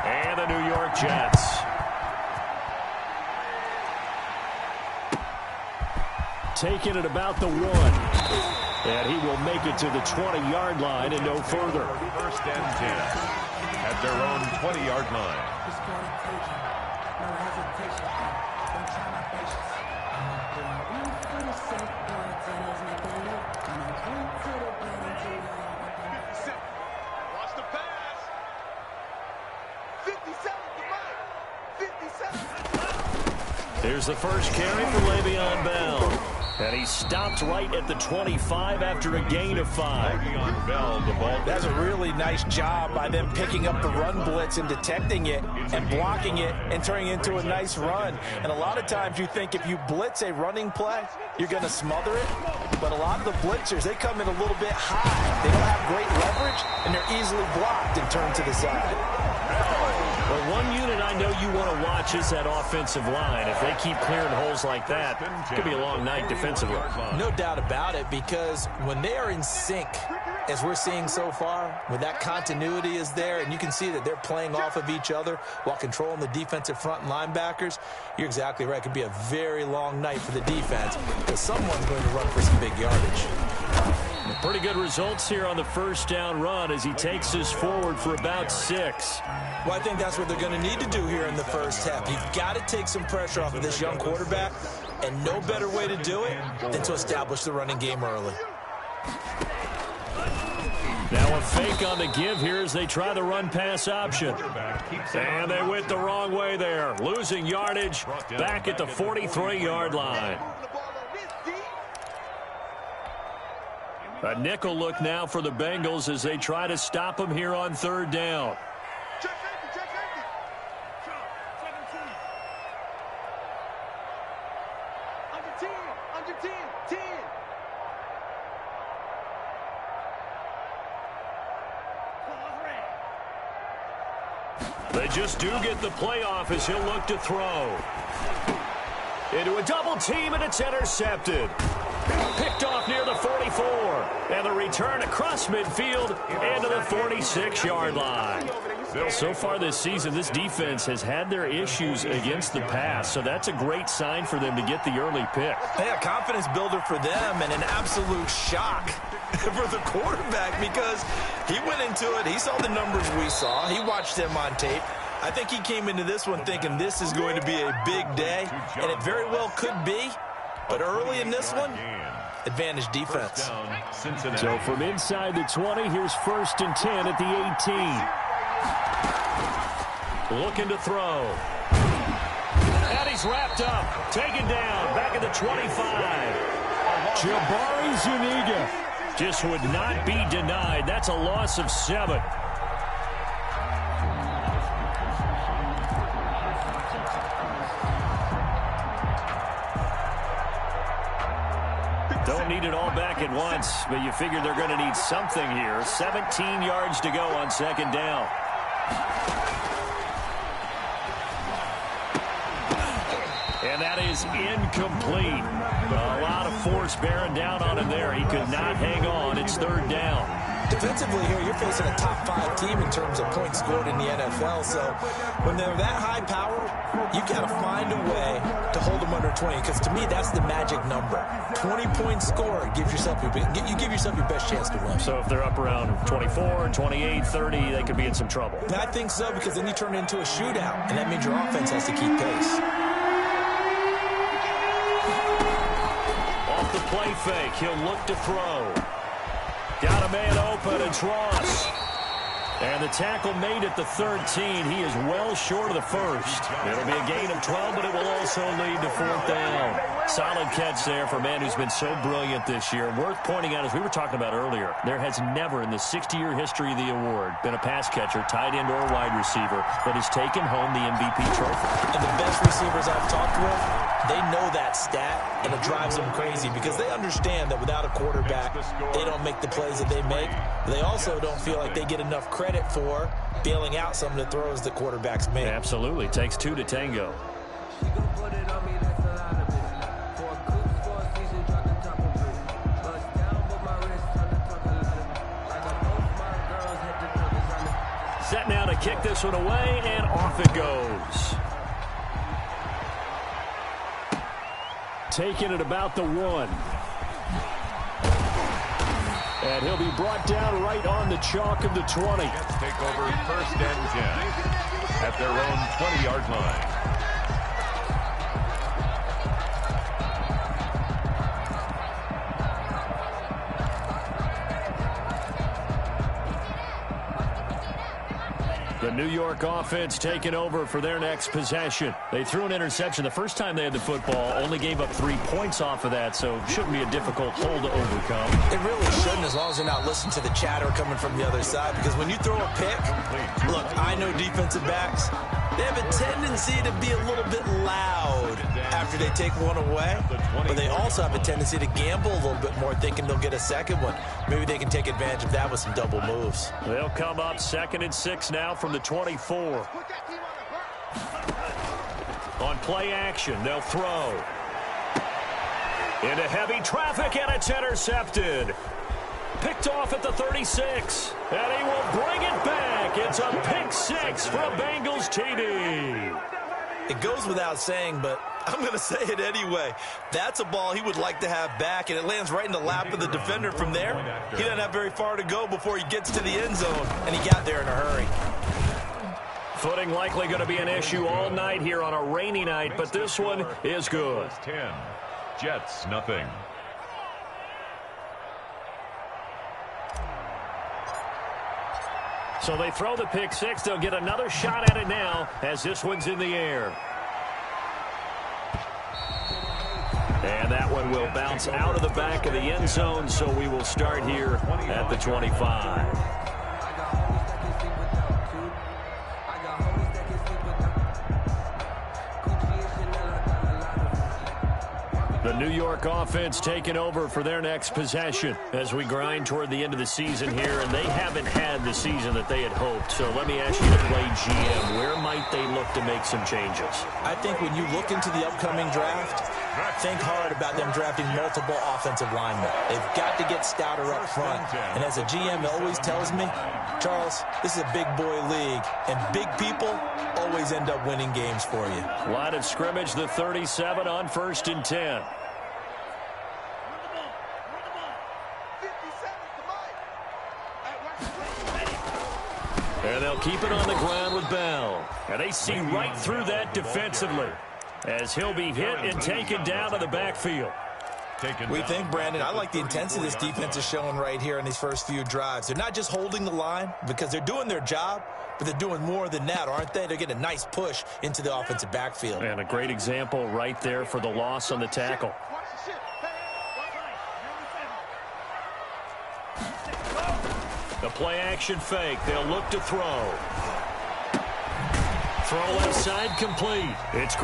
and the New York Jets. Taking it about the 1. And he will make it to the 20-yard line and no further. First and 10 at their own 20-yard line. Watch the pass. 57 to Here's the first carry for Le'Veon Bell. And he stopped right at the 25 after a gain of 5. Le'Veon Bell, the ball. That's a really nice job by them picking up the run blitz and detecting it and blocking it and turning it into a nice run. And a lot of times you think if you blitz a running play, you're going to smother it. But a lot of the blitzers, they come in a little bit high. They don't have great leverage, and they're easily blocked and turned to the side. Well, one unit I know you want to watch is that offensive line. If they keep clearing holes like that, it could be a long night defensively. No doubt about it, because when they are in sync, as we're seeing so far, when that continuity is there, and you can see that they're playing off of each other while controlling the defensive front and linebackers, you're exactly right. It could be a very long night for the defense, because someone's going to run for some big yardage. Pretty good results here on the first down run as he takes us forward for about 6. Well, I think that's what they're going to need to do here in the first half. You've got to take some pressure off of this young quarterback, and no better way to do it than to establish the running game early. Now a fake on the give here as they try the run-pass option. And they went the wrong way there, losing yardage back at the 43-yard line. A nickel look now for the Bengals as they try to stop him here on 3rd down. They just do get the playoff as he'll look to throw. Into a double team, and it's intercepted. Picked off near the 44. And the return across midfield into the 46-yard line. So far this season, this defense has had their issues against the pass, so that's a great sign for them to get the early pick. Yeah, confidence builder for them and an absolute shock for the quarterback because he went into it. He saw the numbers we saw. He watched them on tape. I think he came into this one thinking this is going to be a big day, and it very well could be. But early in this one, advantage defense. So from inside the 20, here's 1st and 10 at the 18. Looking to throw. And he's wrapped up. Taken down. Back at the 25. Jabari Zuniga just would not be denied. That's a loss of 7. Don't need it all back at once, but you figure they're going to need something here. 17 yards to go on 2nd down. And that is incomplete. A lot of force bearing down on him there. He could not hang on. It's 3rd down. Defensively here, you're facing a top 5 team in terms of points scored in the NFL. So when they're that high power, you got to find a way to hold them under 20. Because to me, that's the magic number. 20 points scored gives yourself you give yourself your best chance to win. So if they're up around 24, 28, 30, they could be in some trouble. And I think so, because then you turn it into a shootout, and that means your offense has to keep pace. Off the play fake, he'll look to throw. Got a man open, it's Ross. And the tackle made at the 13. He is well short of the first. It'll be a gain of 12, but it will also lead to 4th down. Solid catch there for a man who's been so brilliant this year. Worth pointing out, as we were talking about earlier, there has never in the 60-year history of the award been a pass catcher, tight end, or wide receiver that has taken home the MVP trophy. And the best receivers I've talked with, they know that stat, and it drives them crazy because they understand that without a quarterback, they don't make the plays that they make. They also don't feel like they get enough credit for bailing out some of the throws the quarterbacks make. Absolutely. Takes 2 to tango. Set now to kick this one away, and off it goes. Taking it about the 1. And he'll be brought down right on the chalk of the 20. Take over 1st and 10 at their own 20-yard line. The New York offense taking over for their next possession. They threw an interception the first time they had the football, only gave up 3 points off of that, so shouldn't be a difficult hole to overcome. It really shouldn't, as long as they're not listening to the chatter coming from the other side, because when you throw a pick, look, I know defensive backs, they have a tendency to be a little bit loud after they take one away, but they also have a tendency to gamble a little bit more, thinking they'll get a second one. Maybe they can take advantage of that with some double moves. They'll come up 2nd and 6 now from the 24. On play action, they'll throw. Into heavy traffic, and it's intercepted. Picked off at the 36, and he will bring it back. It's a pick 6 for a Bengals TD. It goes without saying, but I'm going to say it anyway. That's a ball he would like to have back, and it lands right in the lap of the defender from there. He doesn't have very far to go before he gets to the end zone, and he got there in a hurry. Footing likely going to be an issue all night here on a rainy night, but this one is good. 10, Jets, nothing. So they throw the pick 6. They'll get another shot at it now as this one's in the air. And that one will bounce out of the back of the end zone, so we will start here at the 25. The New York offense taking over for their next possession as we grind toward the end of the season here, and they haven't had the season that they had hoped. So let me ask you to play GM. Where might they look to make some changes? I think when you look into the upcoming draft, think hard about them drafting multiple offensive linemen. They've got to get stouter up front. And as a GM always tells me, Charles, this is a big boy league, and big people always end up winning games for you. Line of scrimmage, the 37 on 1st and 10. And they'll keep it on the ground with Bell. And they see right through that defensively as he'll be hit and taken down to the backfield. We think, Brandon, I like the intensity this defense is showing right here in these first few drives. They're not just holding the line because they're doing their job, but they're doing more than that, aren't they? They're getting a nice push into the offensive backfield. And a great example right there for the loss on the tackle. The play action fake. They'll look to throw. Throw left side complete. It's